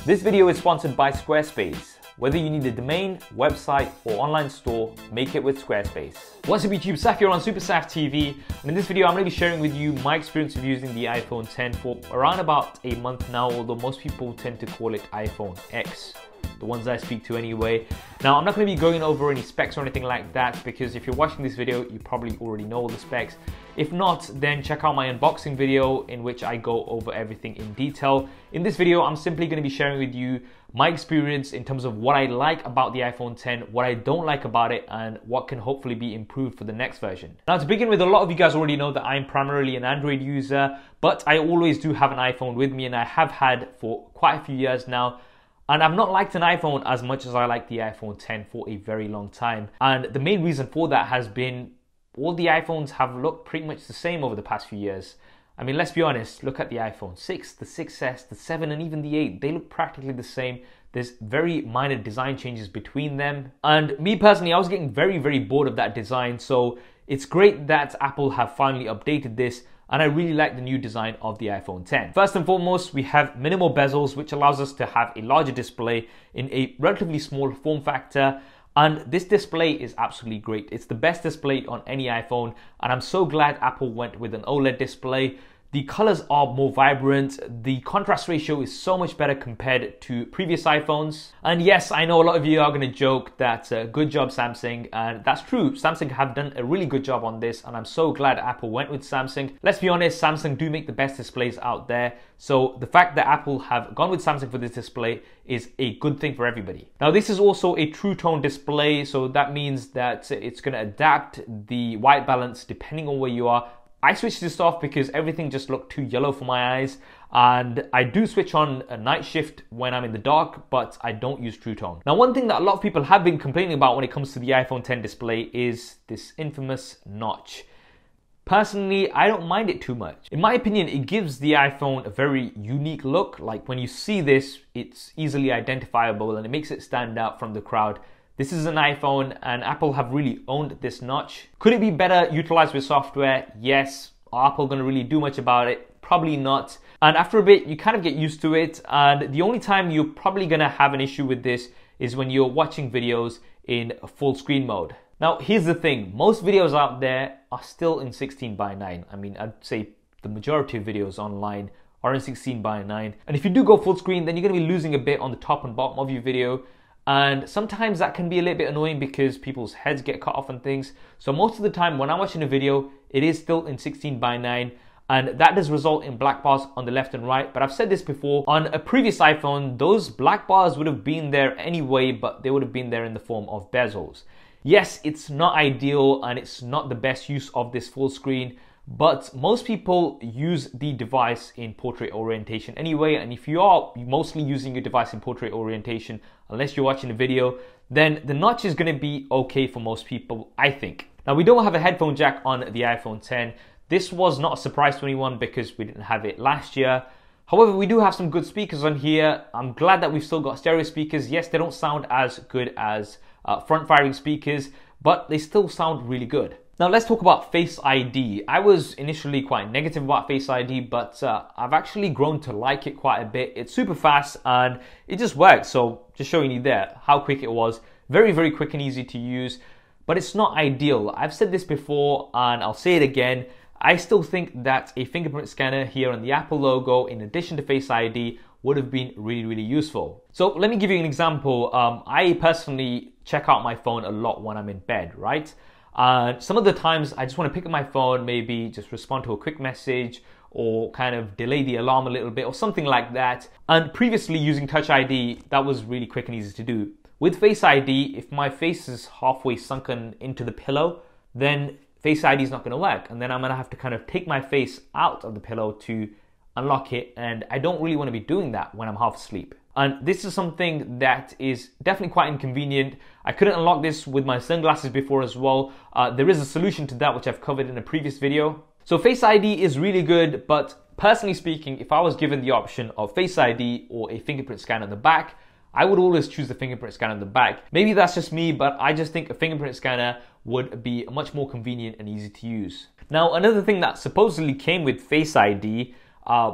This video is sponsored by Squarespace. Whether you need a domain, website, or online store, make it with Squarespace. What's up YouTube, Saf here on SuperSaf TV, and in this video I'm going to be sharing with you my experience of using the iPhone 10 for around about a month now, although most people tend to call it iPhone X. The ones I speak to anyway. Now, I'm not going to be going over any specs or anything like that because if you're watching this video, you probably already know all the specs. If not, then check out my unboxing video in which I go over everything in detail. In this video, I'm simply going to be sharing with you my experience in terms of what I like about the iPhone 10, what I don't like about it, and what can hopefully be improved for the next version. Now, to begin with, a lot of you guys already know that I'm primarily an Android user, but I always do have an iPhone with me, and I have had for quite a few years now. And I've not liked an iPhone as much as I like the iPhone 10 for a very long time. And the main reason for that has been all the iPhones have looked pretty much the same over the past few years. I mean, let's be honest, look at the iPhone 6, the 6S, the 7, and even the 8. They look practically the same. There's very minor design changes between them. And me personally, I was getting very, very bored of that design. So it's great that Apple have finally updated this. And I really like the new design of the iPhone 10. First and foremost, we have minimal bezels, which allows us to have a larger display in a relatively small form factor. And this display is absolutely great. It's the best display on any iPhone. And I'm so glad Apple went with an OLED display. The colors are more vibrant. The contrast ratio is so much better compared to previous iPhones. And yes, I know a lot of you are going to joke that good job Samsung, and that's true. Samsung have done a really good job on this, and I'm so glad Apple went with Samsung. Let's be honest, Samsung do make the best displays out there. So the fact that Apple have gone with Samsung for this display is a good thing for everybody. Now, this is also a true tone display, so that means that it's going to adapt the white balance depending on where you are. I switched this off because everything just looked too yellow for my eyes, and I do switch on a night shift when I'm in the dark, but I don't use True Tone. Now, one thing that a lot of people have been complaining about when it comes to the iPhone 10 display is this infamous notch. Personally, I don't mind it too much. In my opinion, it gives the iPhone a very unique look. Like when you see this, it's easily identifiable and it makes it stand out from the crowd. This is an iPhone and Apple have really owned this notch. Could it be better utilized with software? Yes. Are Apple going to really do much about it? Probably not. And after a bit, you kind of get used to it. And the only time you're probably going to have an issue with this is when you're watching videos in full screen mode. Now, here's the thing. Most videos out there are still in 16:9. I mean, I'd say the majority of videos online are in 16:9. And if you do go full screen, then you're going to be losing a bit on the top and bottom of your video. And sometimes that can be a little bit annoying because people's heads get cut off and things. So most of the time when I'm watching a video, it is still in 16:9. And that does result in black bars on the left and right. But I've said this before, on a previous iPhone, those black bars would have been there anyway, but they would have been there in the form of bezels. Yes, it's not ideal and it's not the best use of this full screen, but most people use the device in portrait orientation anyway. And if you are mostly using your device in portrait orientation, unless you're watching a video, then the notch is going to be okay for most people, I think. Now, we don't have a headphone jack on the iPhone 10. This was not a surprise to anyone because we didn't have it last year. However, we do have some good speakers on here. I'm glad that we've still got stereo speakers. Yes, they don't sound as good as front-firing speakers, but they still sound really good. Now, let's talk about Face ID. I was initially quite negative about Face ID, but I've actually grown to like it quite a bit. It's super fast and it just works. So just showing you there how quick it was. Very, very quick and easy to use, but it's not ideal. I've said this before and I'll say it again. I still think that a fingerprint scanner here on the Apple logo, in addition to Face ID, would have been really, really useful. So let me give you an example. I personally check out my phone a lot when I'm in bed, right? Some of the times I just want to pick up my phone, maybe just respond to a quick message or kind of delay the alarm a little bit or something like that. And previously using Touch ID, that was really quick and easy to do. With Face ID, if my face is halfway sunken into the pillow, then Face ID is not going to work. And then I'm going to have to kind of take my face out of the pillow to unlock it. And I don't really want to be doing that when I'm half asleep. And this is something that is definitely quite inconvenient. I couldn't unlock this with my sunglasses before as well. There is a solution to that, which I've covered in a previous video. So Face ID is really good, but personally speaking, if I was given the option of Face ID or a fingerprint scan on the back, I would always choose the fingerprint scanner on the back. Maybe that's just me, but I just think a fingerprint scanner would be much more convenient and easy to use. Now, another thing that supposedly came with Face ID,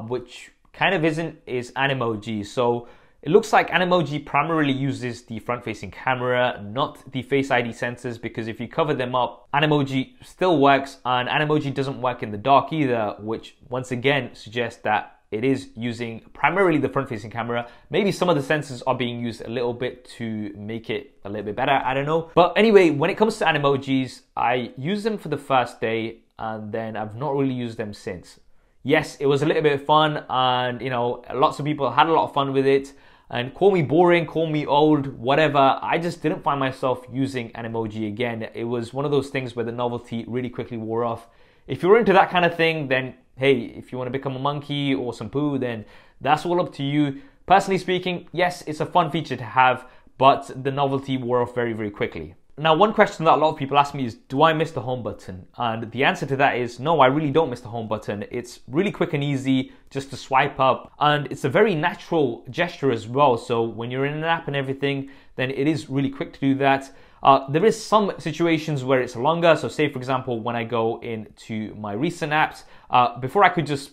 which kind of isn't, is Animoji. So It looks like Animoji primarily uses the front-facing camera, not the Face ID sensors, because if you cover them up, Animoji still works, and Animoji doesn't work in the dark either, which once again suggests that it is using primarily the front-facing camera. Maybe some of the sensors are being used a little bit to make it a little bit better, I don't know. But anyway, when it comes to Animojis, I used them for the first day and then I've not really used them since. Yes, it was a little bit of fun and lots of people had a lot of fun with it. And call me boring, call me old, whatever, I just didn't find myself using Animoji again. It was one of those things where the novelty really quickly wore off. If you're into that kind of thing, then hey, if you want to become a monkey or some poo, then that's all up to you. Personally speaking, yes, it's a fun feature to have, but the novelty wore off very, very quickly. Now, one question that a lot of people ask me is, do I miss the home button? And the answer to that is, no, I really don't miss the home button. It's really quick and easy just to swipe up, and it's a very natural gesture as well. So when you're in an app and everything, then it is really quick to do that. There is some situations where it's longer. So say, for example, when I go into my recent apps, before I could just,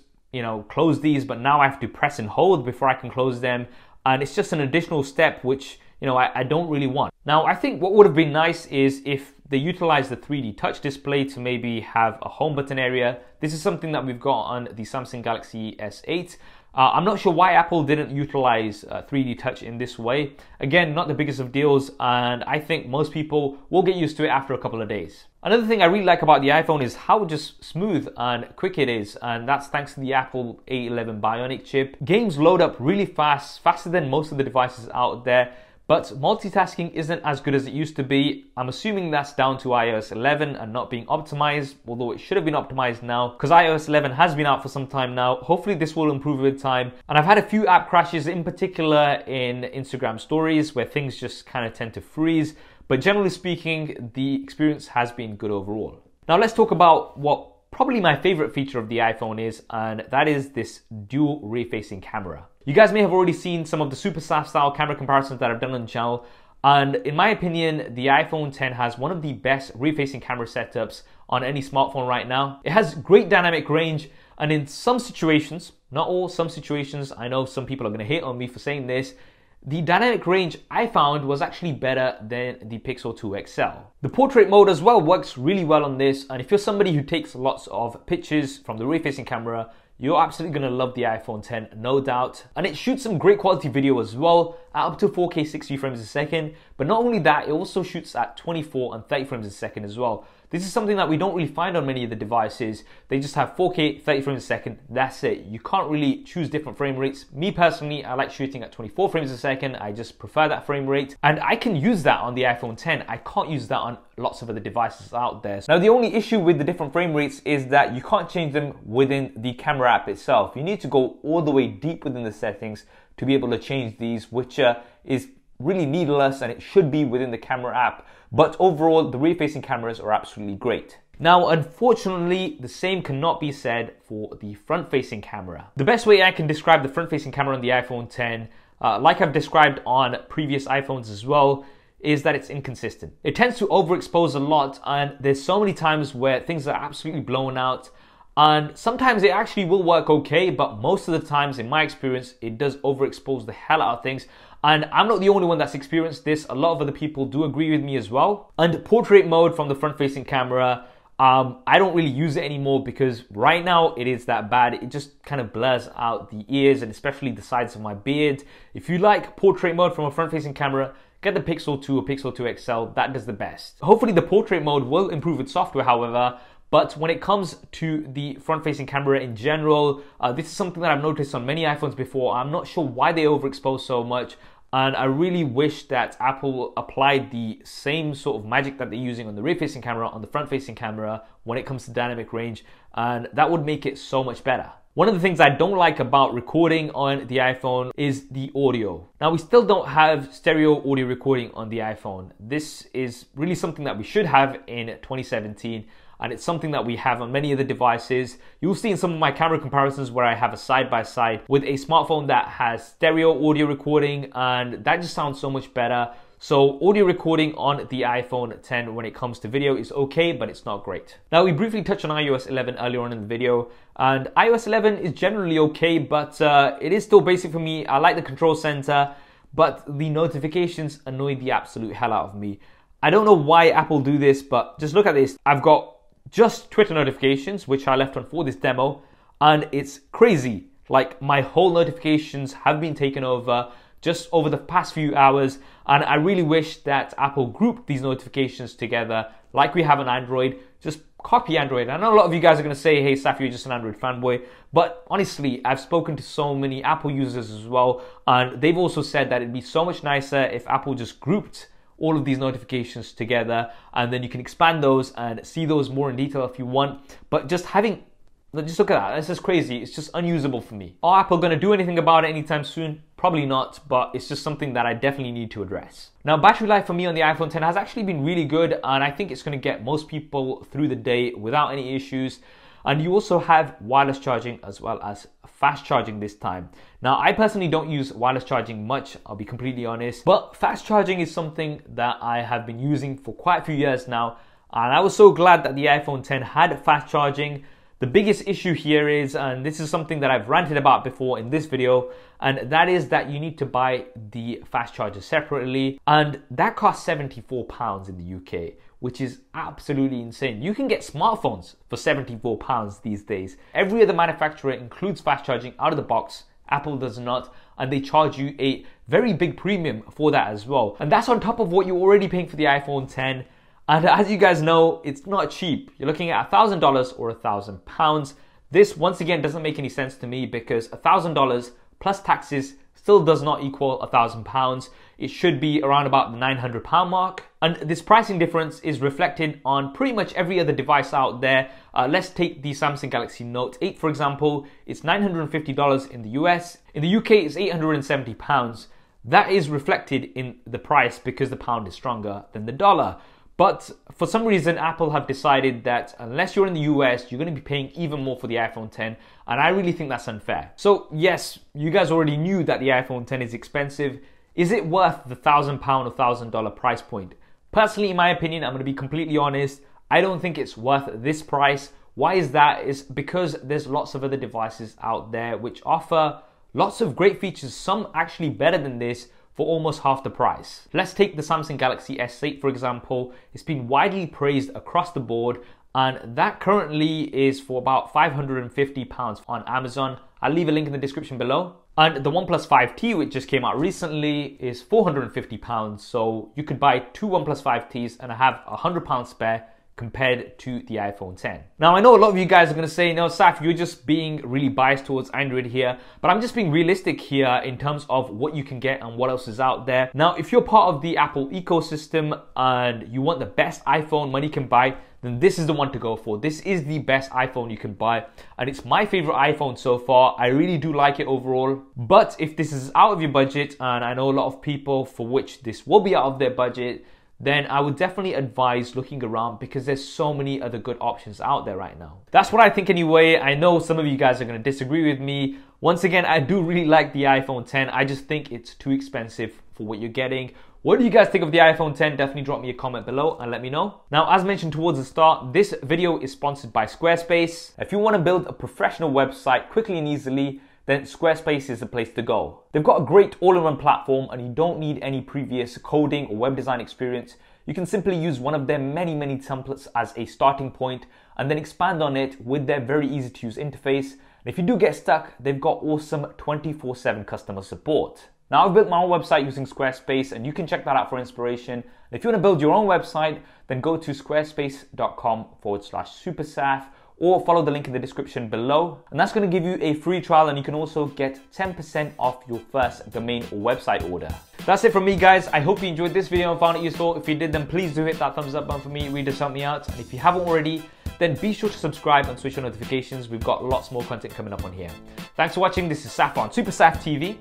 close these, but now I have to press and hold before I can close them. And it's just an additional step, which, I don't really want. Now, I think what would have been nice is if they utilize the 3D touch display to maybe have a home button area. This is something that we've got on the Samsung Galaxy S8. I'm not sure why Apple didn't utilize 3D touch in this way. Again, not the biggest of deals, and I think most people will get used to it after a couple of days. Another thing I really like about the iPhone is how just smooth and quick it is, and that's thanks to the Apple A11 Bionic chip. Games load up really fast, faster than most of the devices out there. But multitasking isn't as good as it used to be. I'm assuming that's down to iOS 11 and not being optimized, although it should have been optimized now because iOS 11 has been out for some time now. Hopefully this will improve with time. And I've had a few app crashes, in particular in Instagram stories, where things just kind of tend to freeze. But generally speaking, the experience has been good overall. Now let's talk about what probably my favorite feature of the iPhone is, and that is this dual rear-facing camera. You guys may have already seen some of the SuperSaf style camera comparisons that I've done on the channel, and in my opinion, the iPhone X has one of the best rear-facing camera setups on any smartphone right now. It has great dynamic range, and in some situations, not all, some situations, I know some people are going to hate on me for saying this, the dynamic range I found was actually better than the Pixel 2 XL. The portrait mode as well works really well on this, and if you're somebody who takes lots of pictures from the rear-facing camera, you're absolutely going to love the iPhone X, no doubt. And it shoots some great quality video as well, at up to 4K 60 frames a second. But not only that, it also shoots at 24 and 30 frames a second as well. This is something that we don't really find on many of the devices. They just have 4K 30 frames a second, that's it. You can't really choose different frame rates. Me personally, I like shooting at 24 frames a second. I just prefer that frame rate. And I can use that on the iPhone X. I can't use that on lots of other devices out there. Now the only issue with the different frame rates is that you can't change them within the camera app itself. You need to go all the way deep within the settings to be able to change these, which is really needless, and it should be within the camera app. But overall, the rear-facing cameras are absolutely great. Now, unfortunately, the same cannot be said for the front-facing camera. The best way I can describe the front-facing camera on the iPhone X, like I've described on previous iPhones as well, is that it's inconsistent. It tends to overexpose a lot, and there's so many times where things are absolutely blown out, and sometimes it actually will work okay, but most of the times, in my experience, it does overexpose the hell out of things. And I'm not the only one that's experienced this. A lot of other people do agree with me as well. And portrait mode from the front-facing camera, I don't really use it anymore because right now it is that bad. It just kind of blurs out the ears and especially the sides of my beard. If you like portrait mode from a front-facing camera, get the Pixel 2 or Pixel 2 XL. That does the best. Hopefully the portrait mode will improve with software, however. But when it comes to the front-facing camera in general, this is something that I've noticed on many iPhones before. I'm not sure why they overexpose so much, and I really wish that Apple applied the same sort of magic that they're using on the rear-facing camera on the front-facing camera when it comes to dynamic range, and that would make it so much better. One of the things I don't like about recording on the iPhone is the audio. Now, we still don't have stereo audio recording on the iPhone. This is really something that we should have in 2017. And it's something that we have on many of the devices. You'll see in some of my camera comparisons where I have a side-by-side with a smartphone that has stereo audio recording, and that just sounds so much better. So audio recording on the iPhone X when it comes to video is okay, but it's not great. Now, we briefly touched on iOS 11 earlier on in the video, and iOS 11 is generally okay, but it is still basic for me. I like the control center. but the notifications annoy the absolute hell out of me. I don't know why Apple do this, but just look at this. I've got just Twitter notifications, which I left on for this demo, and it's crazy. Like, my whole notifications have been taken over just over the past few hours, and I really wish that Apple grouped these notifications together like we have on Android. Just copy Android. I know a lot of you guys are going to say, hey Saf, you're just an Android fanboy, but honestly, I've spoken to so many Apple users as well, and they've also said that it'd be so much nicer if Apple just grouped all of these notifications together, and then you can expand those and see those more in detail if you want. But just look at that, that's just crazy. It's just unusable for me. Are Apple going to do anything about it anytime soon? Probably not, but it's just something that I definitely need to address. Now, battery life for me on the iPhone 10 has actually been really good, and I think it's going to get most people through the day without any issues. And you also have wireless charging as well as fast charging this time. Now, I personally don't use wireless charging much, I'll be completely honest, but fast charging is something that I have been using for quite a few years now, and I was so glad that the iPhone 10 had fast charging. The biggest issue here is, and this is something that I've ranted about before in this video, and that is that you need to buy the fast charger separately, and that costs £74 in the UK, which is absolutely insane. You can get smartphones for £74 these days. Every other manufacturer includes fast charging out of the box. Apple does not, and they charge you a very big premium for that as well. And that's on top of what you're already paying for the iPhone 10. And as you guys know, it's not cheap. You're looking at $1,000 or £1,000. This, once again, doesn't make any sense to me because $1,000 plus taxes still does not equal £1,000. It should be around about the £900 mark. And this pricing difference is reflected on pretty much every other device out there. Let's take the Samsung Galaxy Note 8, for example. It's $950 in the US. In the UK, it's £870. That is reflected in the price because the pound is stronger than the dollar. But for some reason, Apple have decided that unless you're in the US, you're going to be paying even more for the iPhone 10. And I really think that's unfair. So yes, you guys already knew that the iPhone 10 is expensive. Is it worth the £1,000 or $1,000 price point? Personally, in my opinion, I'm going to be completely honest, I don't think it's worth this price. Why is that? Is because there's lots of other devices out there which offer lots of great features, some actually better than this, for almost half the price. Let's take the Samsung Galaxy S8 for example. It's been widely praised across the board, and that currently is for about £550 on Amazon. I'll leave a link in the description below. And the OnePlus 5T, which just came out recently, is £450. So you could buy two OnePlus 5Ts and have £100 spare compared to the iPhone 10. Now, I know a lot of you guys are going to say, no, Saf, you're just being really biased towards Android here, but I'm just being realistic here in terms of what you can get and what else is out there. Now, if you're part of the Apple ecosystem and you want the best iPhone money can buy, then this is the one to go for. This is the best iPhone you can buy, and it's my favorite iPhone so far. I really do like it overall. But if this is out of your budget, and I know a lot of people for which this will be out of their budget, then I would definitely advise looking around because there's so many other good options out there right now. That's what I think anyway. I know some of you guys are going to disagree with me. Once again, I do really like the iPhone 10. I just think it's too expensive for what you're getting. What do you guys think of the iPhone 10? Definitely drop me a comment below and let me know. Now, as mentioned towards the start, this video is sponsored by Squarespace. If you want to build a professional website quickly and easily, then Squarespace is the place to go. They've got a great all-in-one platform and you don't need any previous coding or web design experience. You can simply use one of their many templates as a starting point and then expand on it with their very easy to use interface. And if you do get stuck, they've got awesome 24/7 customer support. Now, I've built my own website using Squarespace and you can check that out for inspiration. And if you want to build your own website, then go to squarespace.com/SuperSaf or follow the link in the description below. And that's going to give you a free trial and you can also get 10% off your first domain or website order. That's it from me, guys. I hope you enjoyed this video and found it useful. If you did, then please do hit that thumbs up button for me. It really does help me out. And if you haven't already, then be sure to subscribe and switch on notifications. We've got lots more content coming up on here. Thanks for watching. This is Saf on SuperSaf TV.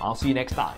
I'll see you next time.